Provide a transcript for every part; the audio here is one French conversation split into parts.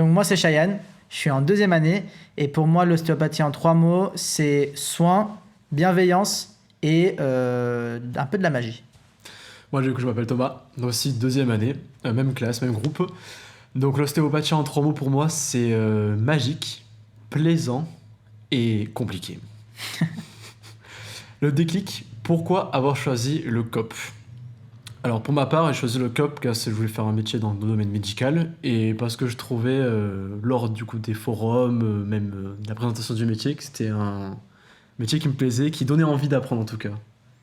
Donc moi, c'est Cheyenne. Je suis en 2e année. Et pour moi, l'ostéopathie en 3 mots, c'est soin, bienveillance et un peu de la magie. Moi, du coup, je m'appelle Thomas, donc aussi 2e année, même classe, même groupe. Donc l'ostéopathie en 3 mots pour moi, c'est magique, plaisant et compliqué. Le déclic, pourquoi avoir choisi le COP? Alors pour ma part, j'ai choisi le COP parce que je voulais faire un métier dans le domaine médical et parce que je trouvais lors du coup des forums, même de la présentation du métier, que c'était un métier qui me plaisait, qui donnait envie d'apprendre en tout cas.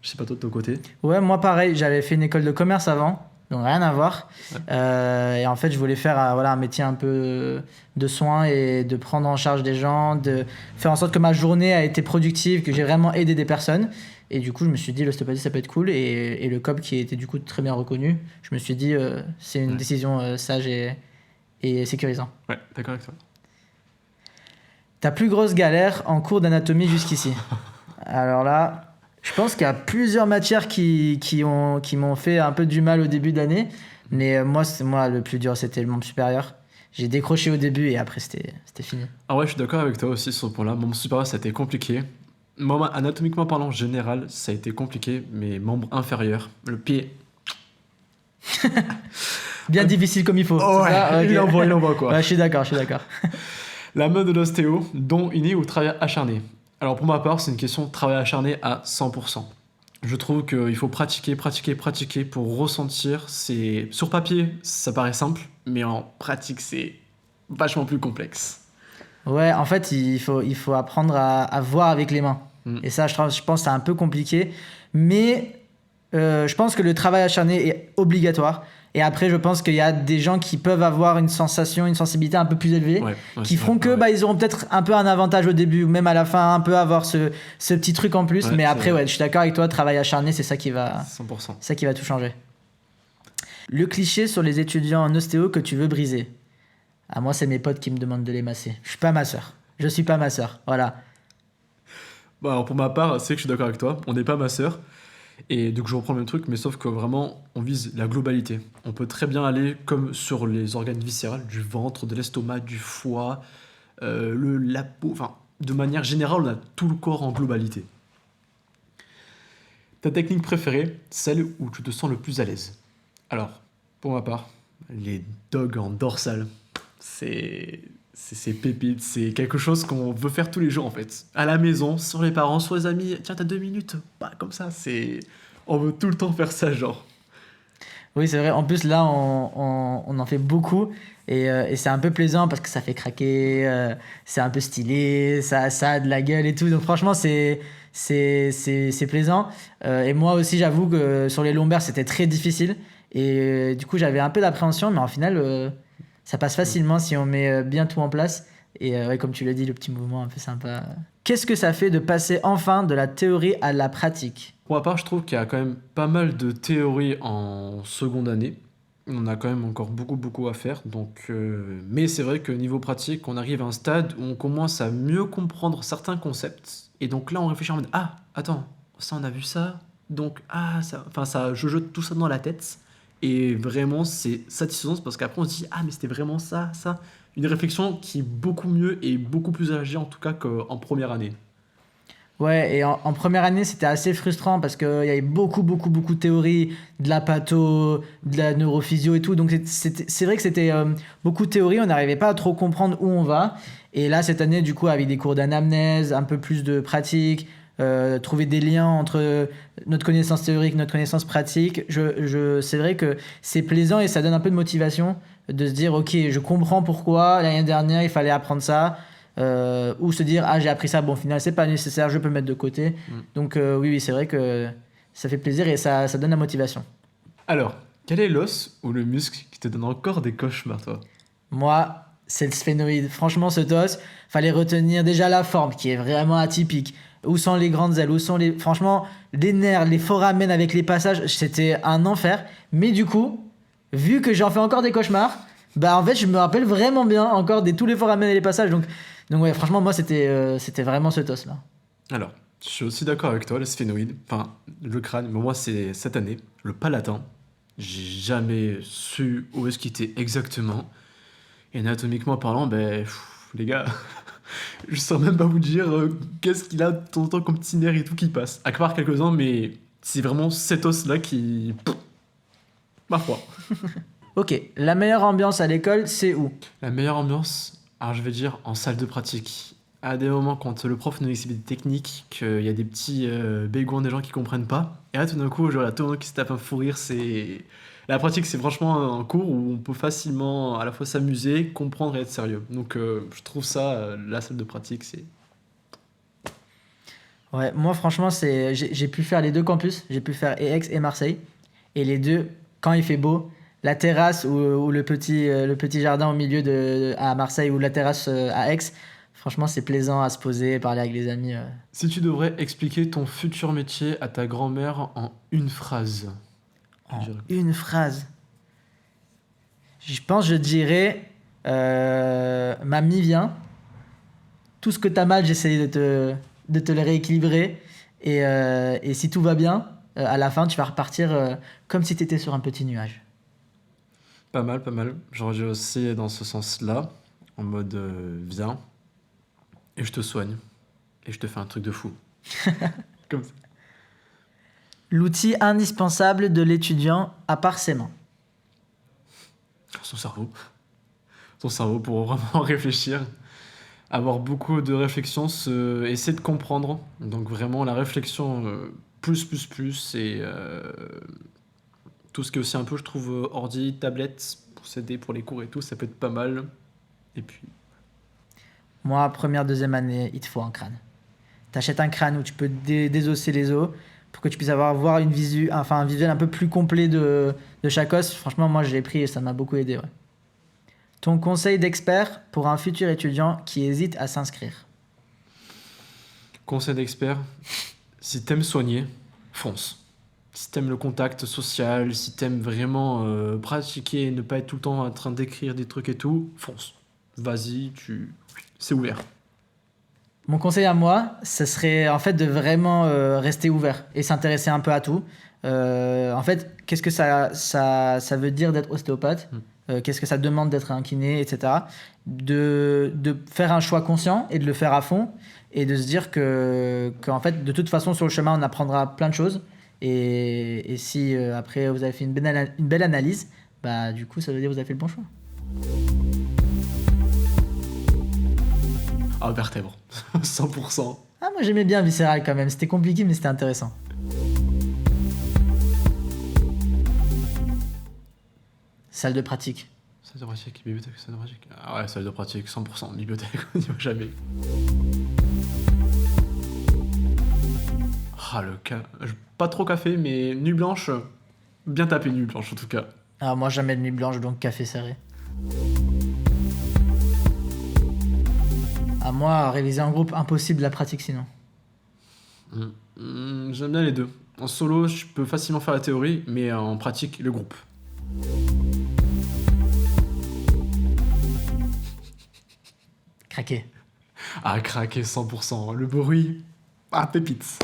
Je sais pas toi de ton côté. Ouais, moi pareil, j'avais fait une école de commerce avant, donc rien à voir. Ouais. Et en fait, je voulais faire voilà, un métier un peu de soins et de prendre en charge des gens, de faire en sorte que ma journée a été productive, que j'ai vraiment aidé des personnes. Et du coup, je me suis dit, l'ostéopathie, ça peut être cool. Et le COP, qui était du coup très bien reconnu, je me suis dit, c'est une Ouais. décision sage et sécurisante. Ouais, d'accord avec toi. Ta plus grosse galère en cours d'anatomie jusqu'ici? Alors là, je pense qu'il y a plusieurs matières qui m'ont fait un peu du mal au début de l'année. Mais moi, le plus dur, c'était le membre supérieur. J'ai décroché au début et après, c'était fini. Ah ouais, je suis d'accord avec toi aussi sur ce point-là. Mon supérieur, ça a été compliqué. Moi, anatomiquement parlant, général, ça a été compliqué. Mais membre inférieur, le pied. Bien difficile comme il faut. Oh c'est ça. ouais, Ok. il envoie quoi. Ouais, je suis d'accord. La mode de l'ostéo, don inné ou travail acharné? Alors pour ma part, c'est une question de travail acharné à 100%. Je trouve qu'il faut pratiquer pour ressentir. Sur papier, ça paraît simple, mais en pratique, c'est vachement plus complexe. Ouais, en fait, il faut apprendre à voir avec les mains. Mm. Et ça, je pense que c'est un peu compliqué. Mais je pense que le travail acharné est obligatoire. Et après, je pense qu'il y a des gens qui peuvent avoir une sensibilité un peu plus élevée, Ouais, qui c'est feront vrai, que ouais. ils auront peut-être un peu un avantage au début, ou même à la fin, un peu avoir ce petit truc en plus. Ouais, Mais c'est après, vrai. ouais, je suis d'accord avec toi, travail acharné, c'est ça c'est 100%. ça qui va tout changer. Le cliché sur les étudiants en ostéo que tu veux briser. Ah, moi, c'est mes potes qui me demandent de les masser. Je suis pas masseur. Je suis pas masseur. Voilà. Bon, alors pour ma part, c'est que je suis d'accord avec toi. On n'est pas masseur. Et donc je reprends le même truc, mais sauf que vraiment, on vise la globalité. On peut très bien aller comme sur les organes viscérales, du ventre, de l'estomac, du foie, la peau, enfin, de manière générale, on a tout le corps en globalité. Ta technique préférée, celle où tu te sens le plus à l'aise. Alors, pour ma part, les dogs en dorsale, c'est pépite, c'est quelque chose qu'on veut faire tous les jours en fait. À la maison, sur les parents, sur les amis, tiens, t'as 2 minutes, pas comme ça, on veut tout le temps faire ça, genre. Oui, c'est vrai. En plus, là, on en fait beaucoup. Et c'est un peu plaisant parce que ça fait craquer. C'est un peu stylé. Ça a de la gueule et tout. Donc, franchement, c'est plaisant. Et moi aussi, j'avoue que sur les lombaires, c'était très difficile. Et du coup, j'avais un peu d'appréhension. Mais en final, ça passe facilement si on met bien tout en place. Et ouais, comme tu l'as dit, le petit mouvement un peu sympa. Qu'est-ce que ça fait de passer enfin de la théorie à la pratique? Pour ma part, je trouve qu'il y a quand même pas mal de théories en seconde année. On a quand même encore beaucoup à faire. Mais c'est vrai que niveau pratique, on arrive à un stade où on commence à mieux comprendre certains concepts. Et donc là, on réfléchit en mode, ah, attends, ça on a vu ça. Donc, ah, ça, enfin, ça, je jette tout ça dans la tête. Et vraiment, c'est satisfaisant parce qu'après, on se dit, ah, mais c'était vraiment ça, ça. Une réflexion qui est beaucoup mieux et beaucoup plus âgée en tout cas qu'en première année. Ouais, et en première année, c'était assez frustrant parce qu'il y avait beaucoup de théories, de la patho, de la neurophysio et tout. Donc, c'est vrai que c'était beaucoup de théories, on n'arrivait pas à trop comprendre où on va. Et là, cette année, du coup, avec des cours d'anamnèse, un peu plus de pratique, trouver des liens entre notre connaissance théorique, notre connaissance pratique, c'est vrai que c'est plaisant et ça donne un peu de motivation de se dire, ok, je comprends pourquoi l'année dernière, il fallait apprendre ça. Ou se dire ah j'ai appris ça, bon au final c'est pas nécessaire, je peux le mettre de côté. Mm. Donc oui c'est vrai que ça fait plaisir et ça donne la motivation. Alors, quel est l'os ou le muscle qui te donne encore des cauchemars, toi? Moi c'est le sphénoïde, franchement ce os, fallait retenir déjà la forme qui est vraiment atypique, où sont les grandes ailes, où sont les, franchement les nerfs, les foramen avec les passages, c'était un enfer. Mais du coup, vu que j'en fais encore des cauchemars, bah en fait je me rappelle vraiment bien encore tous les foramen et les passages. Donc ouais, franchement, moi, c'était vraiment ce toss-là. Alors, je suis aussi d'accord avec toi, le sphénoïde, enfin, le crâne, mais moi, c'est cette année, le palatin. J'ai jamais su où est-ce qu'il était exactement. Et anatomiquement parlant, les gars, je saurais même pas vous dire qu'est-ce qu'il a de temps en temps comme petit nerf et tout qui passe. À part quelques-uns, mais c'est vraiment cet os-là qui. Ma foi. Ok, la meilleure ambiance à l'école, c'est où? La meilleure ambiance, alors je vais dire en salle de pratique. À des moments, quand le prof nous explique des techniques, qu'il y a des petits bégouins, des gens qui comprennent pas, et là tout d'un coup, genre, là, tout le monde qui se tape un fou rire, c'est. La pratique, c'est franchement un cours où on peut facilement à la fois s'amuser, comprendre et être sérieux. Donc je trouve ça, la salle de pratique, c'est. Ouais, moi franchement, j'ai pu faire les deux campus, j'ai pu faire et Aix et Marseille. Et les deux, quand il fait beau, la terrasse ou le petit jardin au milieu à Marseille ou la terrasse à Aix, franchement, c'est plaisant à se poser, parler avec les amis. Si tu devrais expliquer ton futur métier à ta grand-mère en une phrase, tu En dirais une phrase. Je pense que je dirais Mamie, viens. Tout ce que t'as mal, j'essaie de te le rééquilibrer. Et si tout va bien, à la fin, tu vas repartir comme si t'étais sur un petit nuage. pas mal, pas mal. J'aurais dû aussi dans ce sens-là, en mode viens, et je te soigne, et je te fais un truc de fou. Comme ça. L'outil indispensable de l'étudiant, à part ses mains. Son cerveau. Son cerveau pour vraiment réfléchir, avoir beaucoup de réflexion, essayer de comprendre. Donc vraiment la réflexion plus, et tout ce qui est aussi un peu, je trouve, ordi, tablette, pour s'aider pour les cours et tout, ça peut être pas mal. Et puis, Moi, première, deuxième année, il te faut un crâne. T'achètes un crâne où tu peux désosser les os pour que tu puisses voir un visuel un peu plus complet de chaque os. Franchement, moi, je l'ai pris et ça m'a beaucoup aidé. Ouais. Ton conseil d'expert pour un futur étudiant qui hésite à s'inscrire. conseil d'expert, si t'aimes soigner, fonce. Si t'aimes le contact social, si t'aimes vraiment pratiquer et ne pas être tout le temps en train d'écrire des trucs et tout, fonce. Vas-y, c'est ouvert. Mon conseil à moi, ce serait en fait de vraiment rester ouvert et s'intéresser un peu à tout. En fait, qu'est-ce que ça veut dire d'être ostéopathe? Qu'est-ce que ça demande d'être un kiné, etc. De faire un choix conscient et de le faire à fond et de se dire qu'en fait, de toute façon, sur le chemin, on apprendra plein de choses. Et si après vous avez fait une belle analyse, bah du coup, ça veut dire que vous avez fait le bon choix. Ah, vertèbre. 100%. Ah, moi j'aimais bien Viscéral quand même. C'était compliqué, mais c'était intéressant. Salle de pratique. Salle de pratique, bibliothèque, salle de pratique. Ah ouais, salle de pratique, 100%. Bibliothèque, on n'y va jamais. Ah, le cas. Pas trop café, mais nuit blanche. Bien tapé nuit blanche en tout cas. Alors moi jamais de nuit blanche, donc café serré. À moi, réviser en groupe, impossible la pratique sinon. J'aime bien les deux. En solo, je peux facilement faire la théorie, mais en pratique, le groupe. Craquer. Ah, craquer 100%. Le bruit. Ah, pépite.